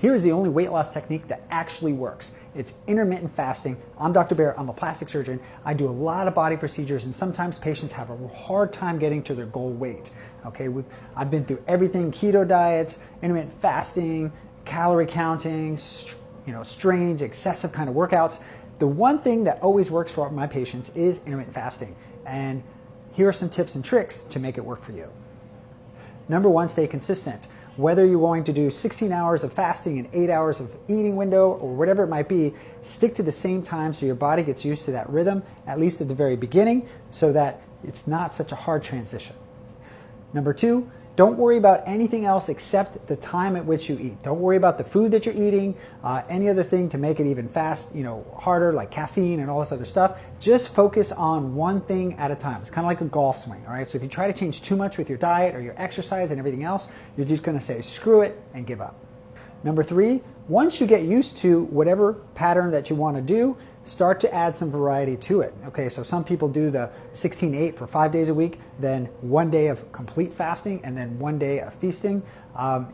Here's the only weight loss technique that actually works. It's intermittent fasting. I'm Dr. Barrett, I'm a plastic surgeon. I do a lot of body procedures and sometimes patients have a hard time getting to their goal weight. Okay, I've been through everything: keto diets, intermittent fasting, calorie counting, strange, excessive kind of workouts. The one thing that always works for my patients is intermittent fasting. And here are some tips and tricks to make it work for you. Number one, stay consistent. Whether you're going to do 16 hours of fasting and 8 hours of eating window or whatever it might be, stick to the same time so your body gets used to that rhythm, at least at the very beginning, so that it's not such a hard transition. Number two, don't worry about anything else except the time at which you eat. Don't worry about the food that you're eating, any other thing to make it even harder, like caffeine and all this other stuff. Just focus on one thing at a time. It's kind of like a golf swing, all right? So if you try to change too much with your diet or your exercise and everything else, you're just gonna say, screw it and give up. Number three, once you get used to whatever pattern that you wanna do, start to add some variety to it. Okay, so some people do the 16-8 for 5 days a week, then 1 day of complete fasting, and then 1 day of feasting.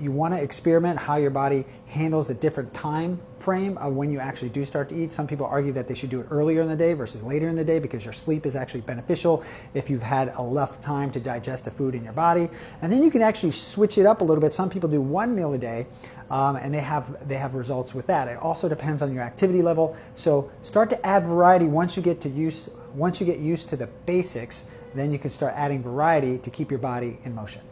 You want to experiment how your body handles the different time frame of when you actually do start to eat. Some people argue that they should do it earlier in the day versus later in the day because your sleep is actually beneficial if you've had enough time to digest the food in your body. And then you can actually switch it up a little bit. Some people do 1 meal a day, and they have results with that. It also depends on your activity level. So start to add variety once you get used to the basics. Then you can start adding variety to keep your body in motion.